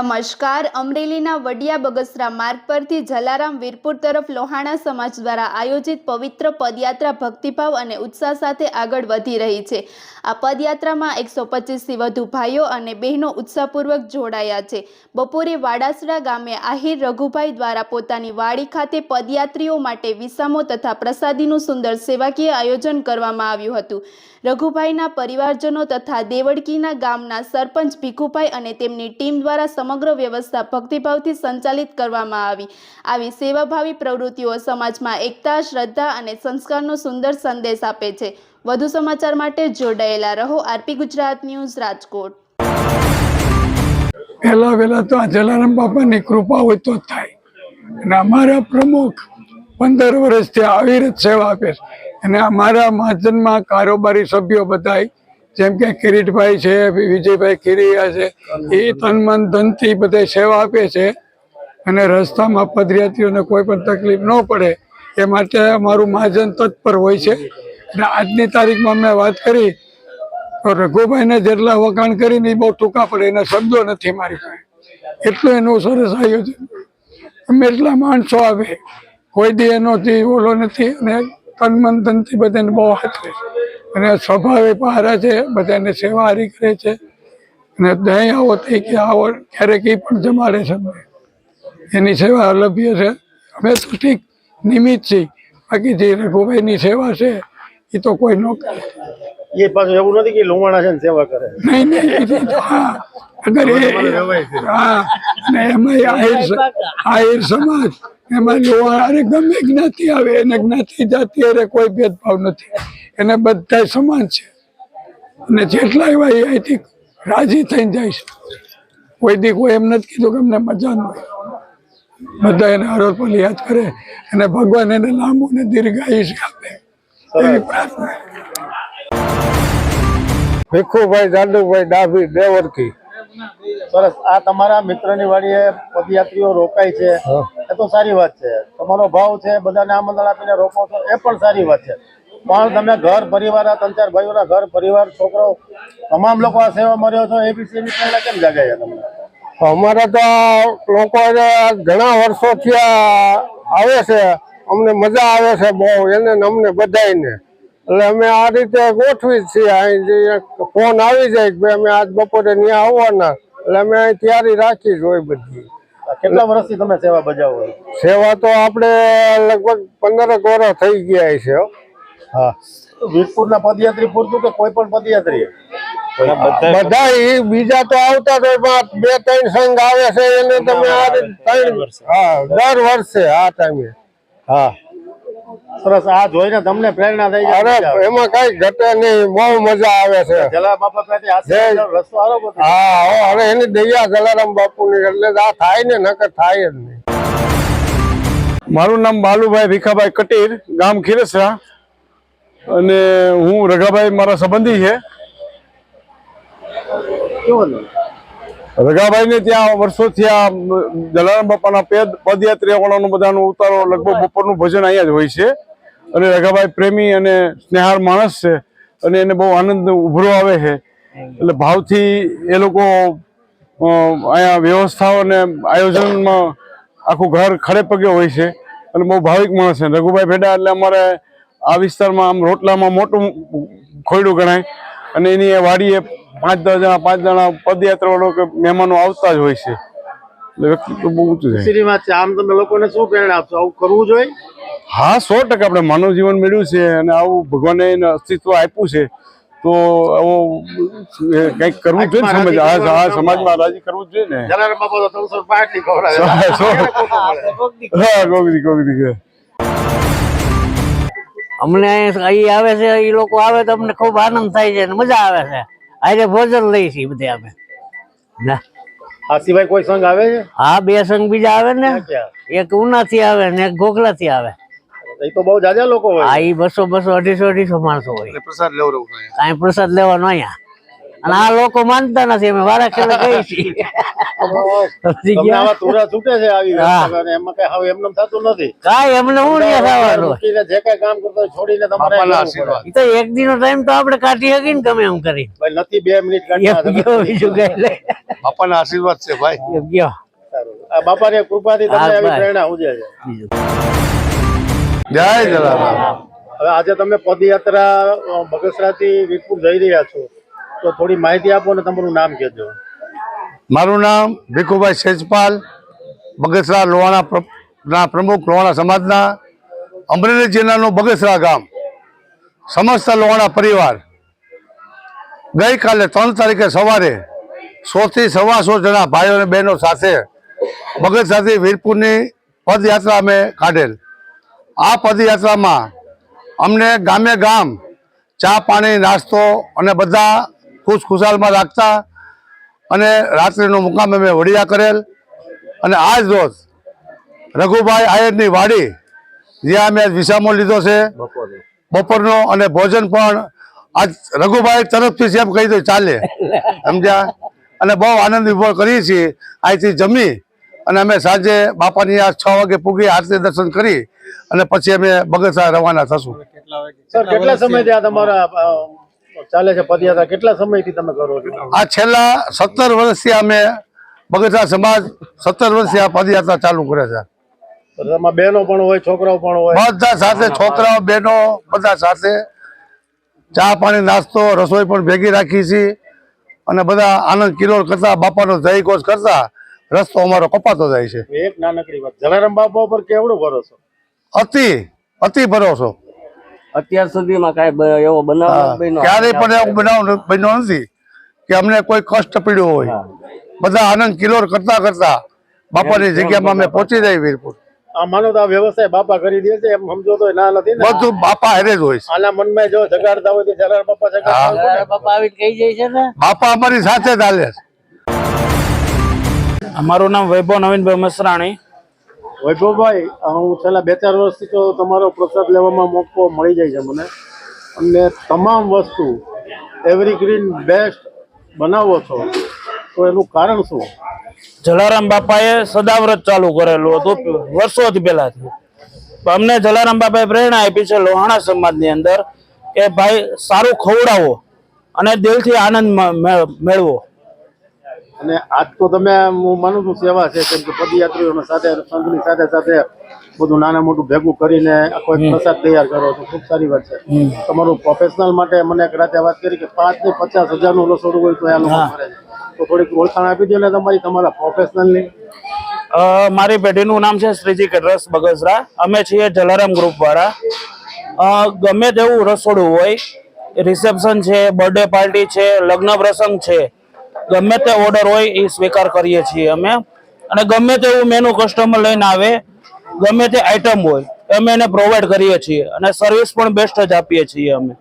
નમસ્કાર. અમરેલીના વડિયા બગસરા માર્ગ પરથી જલારામ વીરપુર તરફ લોહાણા સમાજ દ્વારા આયોજિત પવિત્ર પદયાત્રા ભક્તિભાવ અને ઉત્સાહ સાથે આગળ વધી રહી છે. આ પદયાત્રામાં 125થી વધુ ભાઈઓ અને બહેનો ઉત્સાહપૂર્વક જોડાયા છે. બપોરે વાડાસડા ગામે આહિર રઘુભાઈ દ્વારા પોતાની વાડી ખાતે પદયાત્રીઓ માટે વિસામો તથા પ્રસાદીનું સુંદર સેવાકીય આયોજન કરવામાં આવ્યું હતું. રઘુભાઈના પરિવારજનો તથા દેવડકીના ગામના સરપંચ ભીખુભાઈ અને તેમની ટીમ દ્વારા સમગ્ર વ્યવસ્થા ભક્તિભાવથી સંચાલિત કરવામાં આવી સેવાભાવી પ્રવૃત્તિઓ સમાજમાં એકતા, શ્રદ્ધા અને સંસ્કારનો સુંદર સંદેશ આપે છે. વધુ સમાચાર માટે જોડાયેલા રહો. RP Gujarat news, Rajkot. પહેલા તો આ જલારામ બાપાની કૃપા હોય તો થાય. અને અમારા પ્રમુખ 15 વર્ષથી અવિરત સેવા આપે છે. અને અમારા મહાજનમાં કારોબારી સભ્યો બધા જેમ કે કિરીટભાઈ છે, વિજયભાઈ ખીરિયા છે, એ તન મન ધનથી બધા સેવા આપે છે. અને રસ્તામાં પદયાત્રીઓને કોઈ પણ તકલીફ ન પડે એ માટે અમારું મહાજન તત્પર હોય છે. અને આજની તારીખમાં મેં વાત કરી તો રઘુભાઈને જેટલા વખાણ કરીને એ બહુ ટૂંકા પડે, એના શબ્દો નથી મારી પાસે. એટલું એનું સરસ આયોજન. અમે એટલા માણસો આવે, કોઈ દી એનો ઓલો નથી. અને તન મન ધનથી બધાને બહુ હાથ છે. અને સ્વભાવે પહારા છે, બધાને સેવા હારી કરે છે. અને દહીં આવો થઈ કે આવો ક્યારેક એ પણ જમાડે છે. એની સેવા અલભ્ય છે. અમે તો ઠીક નિમિત્ત છીએ, બાકી જે રઘુભાઈની સેવા છે એ તો કોઈ ન કરે. એ પાછું એવું નથી કે લોહાણા છે ને સેવા કરે. નહીં, હા, અગર હા. અને એમાં આહિર સમાજ, એમાં લોહાણા ગમે જ્ઞાતિ આવે, એને જ્ઞાતિ જાતિ અરે કોઈ ભેદભાવ નથી. એને બધા સમાન છે. અને જેટલા એવા એ અહીંથી રાજી થઈને જાય છે. કોઈ દી કોઈ એમ નથી કીધું કે અમને મજા ન હોય. બધા એને હરોપલ યાદ કરે અને ભગવાન એને લાંબુ ને દીર્ઘાયુષ્ય આપે એવી પ્રાર્થના. ભીખુભાઈ જાદુભાઈ ડાભી, દેવરકી. સરસ. આ તમારા મિત્રની વાડીએ પદયાત્રીઓ રોકાય છે, એ તો સારી વાત છે. તમારો ભાવ છે, બધાને આમંત્રણ આપીને રોકો છો, એ પણ સારી વાત છે. પણ તમે ઘર પરિવાર, 3-4 ભાઈઓના ઘર પરિવાર, છોકરો, તમામ લોકો આ સેવા મળ્યો છો, એ વિશેની પ્રેરણા કેમ જાગે છે તમને? અમારા તો લોકો ઘણા વર્ષોથી આવે છે, અમને મજા આવે છે બહુ, એને ને અમને બધાને. એટલે અમે આ રીતે ગોઠવી જ છીએ. અહીં જે ફોન આવી જાય કે અમે આજ બપોરે ત્યાં આવવાના, એટલે અમે અહીં તૈયારી રાખી જ હોય બધી. કેટલા વર્ષથી તમે સેવા બજાવો? સેવા તો આપણે લગભગ 15 વર્ષ થઈ ગયા છે. હા. વીરપુરના પદયાત્રી પૂરતું કે કોઈ પણ પદયાત્રી? બધા બીજા તો આવતા જ હોય, 2-3 સંઘ આવે છે એને તમે આ રીતે દર વર્ષે આ ટાઈમે. હા, સરસ. આ જોઈને તમને પ્રેરણા થઈ જાય? અરે એમાં કઈ ઘટે નહીં, બહુ મજા આવે છે. જલારામ બાપા પાસે રસ્તો સારો બધો. હા, અરે એની દયા જલારામ બાપુની, એટલે આ થાય ને, નકર થાય જ નહીં. મારું નામ બાલુભાઈ ભીખાભાઈ કટીર, ગામ ખીરસરા. અને હું રઘાભાઈ મારા સંબંધી છે. રઘાભાઈ ને ત્યાં વર્ષોથી આ જલારામ બાપાના પદયાત્રીઓનું બધાનું ઉતારો, લગભગ બપોરનું ભજન અહીંયા જ હોય છે. અને રઘાભાઈ પ્રેમી અને સ્નેહાળ માણસ છે. અને એને બહુ આનંદ ઉભરો આવે છે. એટલે ભાવથી એ લોકો અહીંયા વ્યવસ્થાઓ અને આયોજનમાં આખું ઘર ખડે પગે હોય છે. અને બહુ ભાવિક માણસ છે. રઘુભાઈ ભેડા એટલે અમારે આ વિસ્તારમાં આમ રોટલામાં મોટું ખોયડું ગણાય. અને એની વાડીએ 5 જણા પદયાત્રાઓ કે મહેમાનો આવતા જ હોય છે. એટલે વ્યક્તિત્વ બહુ ઊંચું છે. આમ તમે લોકોને શું પ્રેરણા આપશો? આવું કરવું જોઈએ? હા, 100% આપણે માનવ જીવન મેળવ્યું છે અને આવું ભગવાને એને અસ્તિત્વ આપ્યું છે, તો આવું કંઈક કરવું જોઈએ ને. સમાજમાં રાજી કરવું જોઈએ ને. જલારામ બાપા તો 365 ની ખવડાવે. હા, ગોગરી. અમને અહીં આવે છે, એ લોકો આવે તો અમને ખૂબ આનંદ થાય છે, મજા આવે છે. આજે ભોજન લઈ છીએ બધે અમે. આ સિવાય કોઈ સંઘ આવે છે? હા, 2 સંઘ બીજા આવે ને, એક ઉનાથી આવે ને એક ઘોઘલાથી આવે. એ તો બહુ જાજા લોકો હોય. હા, એ 200, 250 માણસો હોય. પ્રસાદ લેવો કાંઈ પ્રસાદ લેવાનો અહીંયા. અને આ લોકો માનતા નથી, અમે વારા ખેડે કહીએ છીએ. સમજી તમને ગયા આવા તુરા છૂટે છે આવી વ્યવસ્થા કરીને, એમાં કઈ હવે એમને થતું નથી. કાંઈ એમને હું નહીં થવાનું મૂકીને જે કઈ કામ કરતો હોય છોડીને તમારે અહીં કરવું પડે. એ તો એક દિનનો ટાઈમ તો આપણે કાઢી શકીએ ને ગમે એમ કરી ભાઈ નથી 2 મિનિટ કાઢવા એમ ગયો બીજું કઈ લે બાપાના આશીર્વાદ છે ભાઈ. એમ ગયો સારું. આ બાપાની કૃપાથી તમને હા, આવી ભાઈ. પ્રેરણા ઉજે છે. બીજું જય જલારામ. હવે આજે તમે પદયાત્રા બગસરાથી વીરપુર જઈ રહ્યા છો, તો થોડી માહિતી આપો ને તમારું નામ કહેજો. મારું નામ ભીખુભાઈ સેજપાલ, બગસરા લોહાણા પ્રમુખ, લોહાણા સમાજના, અમરેલી જિલ્લાનું બગસરા ગામ, સમસ્ત લોહાણા પરિવાર ગઈકાલે 3 તારીખે સવારે 100 થી 125 જણા ભાઈઓ અને બહેનો સાથે બગસરાથી વીરપુરની પદયાત્રા અમે કાઢેલ. આ પદયાત્રામાં અમને ગામે ગામ ચા પાણી નાસ્તો અને બધા ખુશખુશાલમાં રાખતા અને રાત્રિનો મુકામ અમે વડિયા કરેલ. અને આજ રોજ રઘુભાઈ આયરની વાડી જ્યાં અમે વિસામો લીધો છે બપોરનો, અને ભોજન પણ આજ રઘુભાઈ તરફથી સેમ કહી દો ચાલે, સમજ્યા. અને બહુ આનંદ વિભોર કરીએ છીએ. અહીંથી જમી અને અમે સાંજે બાપાની આ 6 વાગે પૂગી આરતી દર્શન કરી અને પછી અમે બગસરા રવાના થશું. સર કેટલા સમયથી આ તમારા ચાલે છે પદયાત્રા? કેટલા સમયથી તમે કરો છો? આ છેલ્લા 17 વર્ષથી અમે બગસરા સમાજ 17 વર્ષથી આ પદયાત્રા ચાલુ કરે છે. એમાં બહેનો પણ હોય, છોકરાઓ પણ હોય. બધા સાથે, છોકરાઓ બહેનો બધા સાથે ચા પાણી નાસ્તો રસોઈ પણ ભેગી રાખી છીએ અને બધા આનંદ કિલોલ કરતા બાપાનો જય ઘોષ કરતા રસ્તો અમારો કપાતો જાય છે. એક નાનકડી વાત, જલારામ બાપા ઉપર કેવડો ભરોસો? અતિ ભરોસો. અત્યાર સુધીમાં કાંઈ એવો બનાવ ક્યારેય પણ એવો બનાવ બન્યો નથી કે અમને કોઈ કષ્ટ પીડ્યું હોય. બધા આનંદ કિલોલ કરતા કરતા બાપાની જગ્યામાં અમે પહોંચી જાય વીરપુર. આ માનો તો આ વ્યવસાય બાપા કરી દે છે એમ સમજો તો ના નથી ને? બધું બાપા હેરે જ હોય છે. આના મનમાં જો જગાડતા હોય તો જલારામ બાપા જગાડતા હોય ને? બાપા આવીને કહી જાય છે ને બાપા અમારી સાથે જ હાલે છે. મારું નામ વૈભવ નવીનભાઈ મસરાણી. વૈભવભાઈ, હું છેલ્લા 2-4 વર્ષથી તો તમારો પ્રસાદ લેવામાં મોકો મળી જાય છે મને, અને તમામ વસ્તુ એવરીગ્રીન બેસ્ટ બનાવો છો, તો એનું કારણ શું? જલારામ બાપાએ સદાવ્રત ચાલુ કરેલું હતું વર્ષોથી પહેલાથી. અમને જલારામ બાપાએ પ્રેરણા આપી છે લોહાણા સમાજની અંદર કે ભાઈ સારું ખવડાવો અને દિલથી આનંદ મેળવો. અને આજ તો તમે, હું માનું છું સેવા છે, કેમ કે પદયાત્રીઓને સાથે સંઘની સાથે સાથે બધું નાના મોટું ભેગું કરીને આખો એક પ્રસાદ તૈયાર કરો છો, ખૂબ સારી વાત છે. તમારું પ્રોફેશનલ માટે મને એક રાતે વાત કરી કે 5 થી 50 હજારનું રસોડું હોય તો આ લોકો કરે છે, તો થોડીક ઓળખાણ આપી દો ને તમારા પ્રોફેશનલની. મારી પેઢીનું નામ છે શ્રીજી કેટરર્સ બગસરા. અમે છીએ જલારામ ગ્રુપ વાળા. ગમે તેવું રસોડું હોય, રિસેપ્શન છે, બર્થડે પાર્ટી છે, લગ્ન પ્રસંગ છે, ગમે તે ઓર્ડર હોય એ સ્વીકાર કરીએ છીએ અમે. અને ગમે તેવું મેનુ કસ્ટમર લઈને આવે, ગમે તે આઈટમ હોય અમે એને પ્રોવાઈડ કરીએ છીએ અને સર્વિસ પણ બેસ્ટ જ આપીએ છીએ અમે.